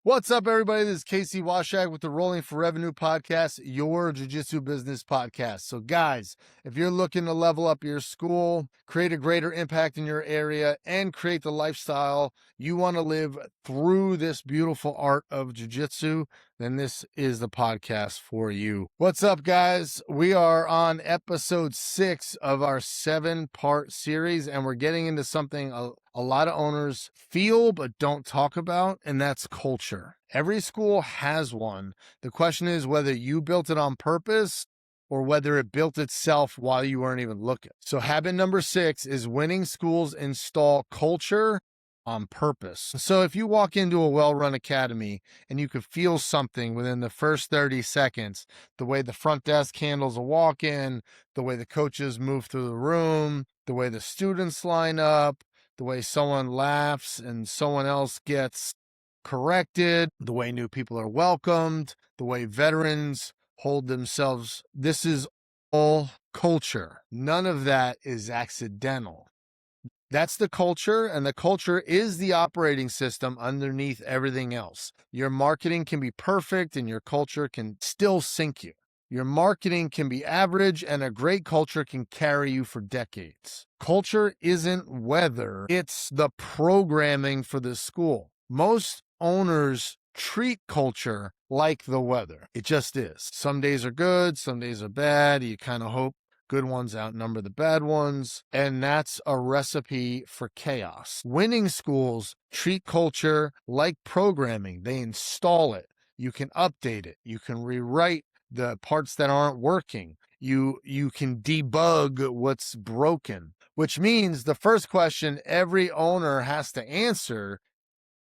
What's up, everybody? This is Casey Washak with the Rolling for Revenue podcast, your jiu-jitsu business podcast. So guys, if you're looking to level up your school, create a greater impact in your area, and create the lifestyle you want to live through this beautiful art of jiu-jitsu, then this is the podcast for you. What's up, guys? We are on episode 6 of our 7-part series, and we're getting into something a lot of owners feel but don't talk about, and that's culture. Every school has one. The question is whether you built it on purpose or whether it built itself while you weren't even looking. So habit number 6 is winning schools install culture on purpose. So if you walk into a well-run academy and you could feel something within the first 30 seconds, the way the front desk handles a walk-in, the way the coaches move through the room, the way the students line up, the way someone laughs and someone else gets corrected, the way new people are welcomed, the way veterans hold themselves. This is all culture. None of that is accidental. That's the culture, and the culture is the operating system underneath everything else. Your marketing can be perfect and your culture can still sink you. Your marketing can be average and a great culture can carry you for decades. Culture isn't weather, it's the programming for the school. Most owners treat culture like the weather. It just is. Some days are good, some days are bad. You kind of hope good ones outnumber the bad ones, and that's a recipe for chaos. Winning schools treat culture like programming. They install it. You can update it. You can rewrite the parts that aren't working. You can debug what's broken, which means the first question every owner has to answer,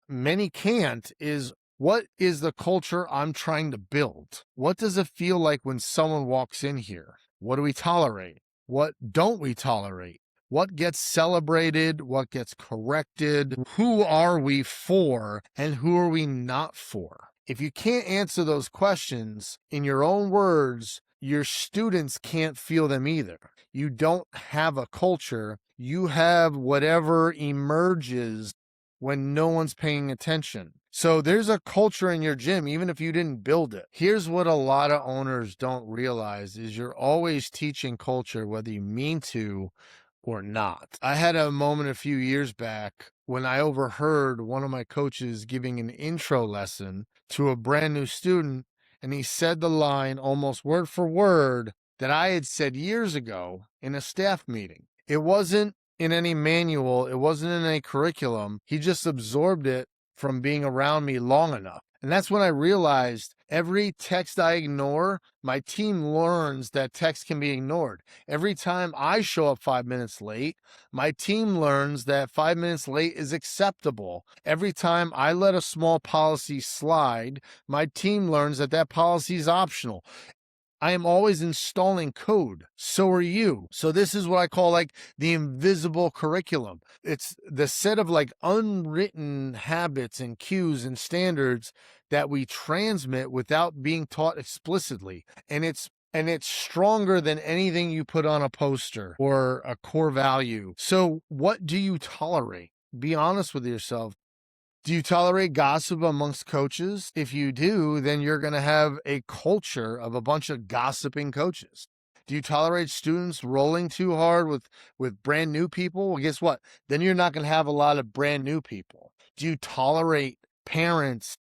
many can't, is what is the culture I'm trying to build? What does it feel like when someone walks in here? What do we tolerate? What don't we tolerate? What gets celebrated? What gets corrected? Who are we for and who are we not for? If you can't answer those questions in your own words, your students can't feel them either. You don't have a culture. You have whatever emerges when no one's paying attention. So there's a culture in your gym, even if you didn't build it. Here's what a lot of owners don't realize is you're always teaching culture, whether you mean to or not. I had a moment a few years back when I overheard one of my coaches giving an intro lesson to a brand new student, and he said the line almost word for word that I had said years ago in a staff meeting. It wasn't in any manual, it wasn't in any curriculum. He just absorbed it from being around me long enough. And that's when I realized every text I ignore, my team learns that text can be ignored. Every time I show up 5 minutes late, my team learns that 5 minutes late is acceptable. Every time I let a small policy slide, my team learns that that policy is optional. I am always installing code. So are you. So this is what I call like the invisible curriculum. It's the set of like unwritten habits and cues and standards that we transmit without being taught explicitly. And it's stronger than anything you put on a poster or a core value. So what do you tolerate? Be honest with yourself. Do you tolerate gossip amongst coaches? If you do, then you're going to have a culture of a bunch of gossiping coaches. Do you tolerate students rolling too hard with brand new people? Well, guess what? Then you're not going to have a lot of brand new people. Do you tolerate parents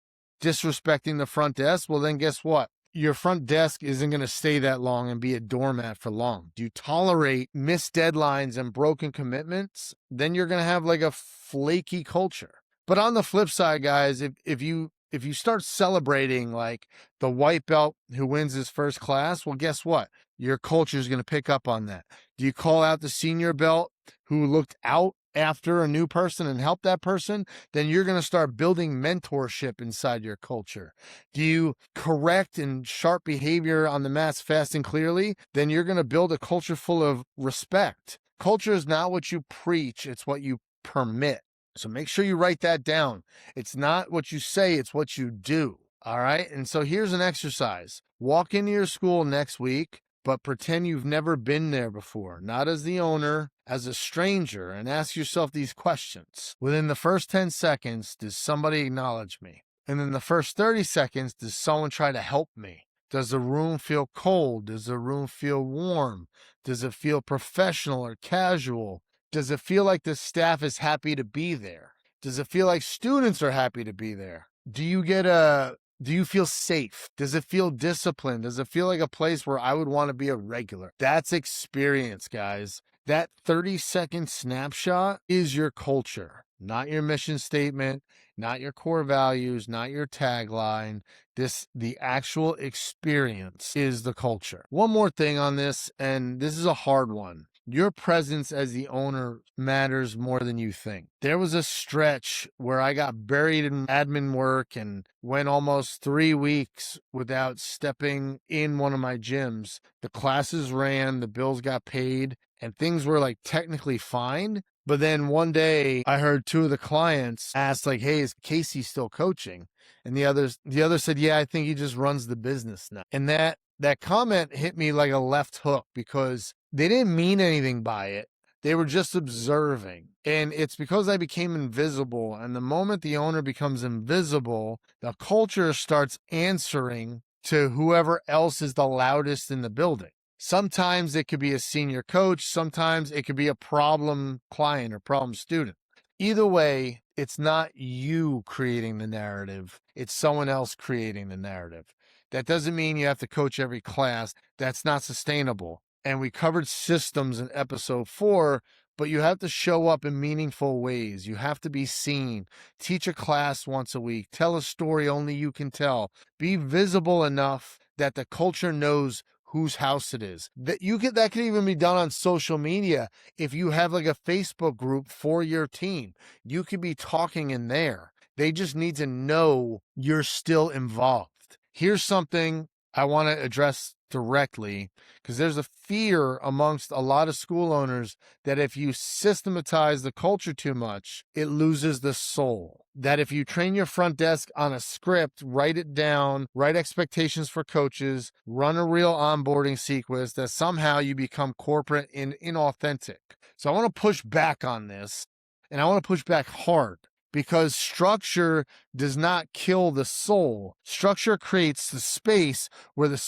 disrespecting the front desk? Well, then guess what? Your front desk isn't going to stay that long and be a doormat for long. Do you tolerate missed deadlines and broken commitments? Then you're going to have like a flaky culture. But on the flip side, guys, if you start celebrating like the white belt who wins his first class, well, guess what? Your culture is going to pick up on that. Do you call out the senior belt who looked out after a new person and help that person? Then you're going to start building mentorship inside your culture. Do you correct and sharp behavior on the mats fast and clearly? Then you're going to build a culture full of respect. Culture is not what you preach, it's what you permit. So make sure you write that down. It's not what you say, it's what you do. All right. And so here's an exercise. Walk into your school next week, but pretend you've never been there before, not as the owner, as a stranger, and ask yourself these questions. Within the first 10 seconds, does somebody acknowledge me? And then the first 30 seconds, does someone try to help me? Does the room feel cold? Does the room feel warm? Does it feel professional or casual? Does it feel like the staff is happy to be there? Does it feel like students are happy to be there? Do you feel safe? Does it feel disciplined? Does it feel like a place where I would want to be a regular? That's experience, guys. That 30-second snapshot is your culture, not your mission statement, not your core values, not your tagline. The actual experience is the culture. One more thing on this, and this is a hard one. Your presence as the owner matters more than you think. There was a stretch where I got buried in admin work and went almost 3 weeks without stepping in one of my gyms. The classes ran, the bills got paid, and things were like technically fine. But then one day I heard two of the clients ask like, "Hey, is Casey still coaching?" And the other said, "Yeah, I think he just runs the business now." And that comment hit me like a left hook because they didn't mean anything by it. They were just observing. And it's because I became invisible. And the moment the owner becomes invisible, the culture starts answering to whoever else is the loudest in the building. Sometimes it could be a senior coach. Sometimes it could be a problem client or problem student. Either way, it's not you creating the narrative. It's someone else creating the narrative. That doesn't mean you have to coach every class. That's not sustainable. And we covered systems in episode 4, but you have to show up in meaningful ways. You have to be seen. Teach a class once a week. Tell a story only you can tell. Be visible enough that the culture knows whose house it is. That can even be done on social media. If you have like a Facebook group for your team, you could be talking in there. They just need to know you're still involved. Here's something I want to address directly, because there's a fear amongst a lot of school owners that if you systematize the culture too much, it loses the soul. That if you train your front desk on a script, write it down, write expectations for coaches, run a real onboarding sequence, that somehow you become corporate and inauthentic. So I want to push back on this, and I want to push back hard. Because structure does not kill the soul. Structure creates the space where the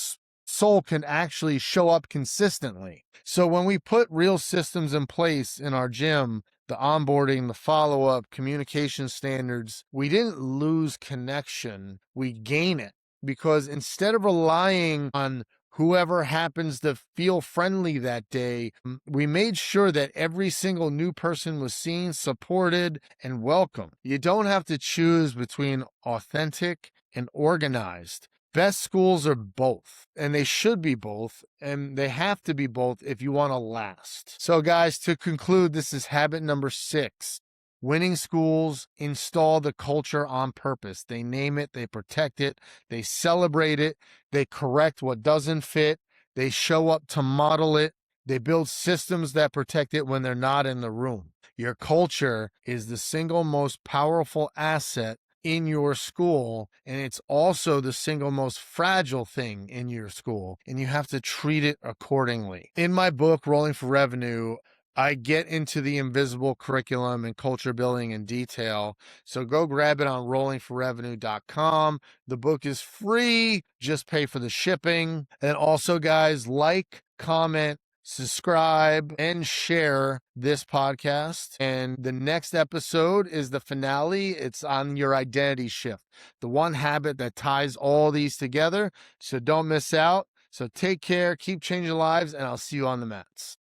soul can actually show up consistently. So when we put real systems in place in our gym, the onboarding, the follow-up, communication standards, we didn't lose connection, we gain it. Because instead of relying on whoever happens to feel friendly that day, we made sure that every single new person was seen, supported, and welcome. You don't have to choose between authentic and organized. Best schools are both, and they should be both, and they have to be both if you want to last. So guys, to conclude, this is habit number 6. Winning schools install the culture on purpose. They name it, they protect it, they celebrate it, they correct what doesn't fit, they show up to model it, they build systems that protect it when they're not in the room. Your culture is the single most powerful asset in your school, and it's also the single most fragile thing in your school, and you have to treat it accordingly. In my book, Rolling for Revenue, I get into the invisible curriculum and culture building in detail. So go grab it on rollingforrevenue.com. The book is free. Just pay for the shipping. And also, guys, like, comment, subscribe, and share this podcast. And the next episode is the finale. It's on your identity shift, the one habit that ties all these together. So don't miss out. So take care, keep changing lives, and I'll see you on the mats.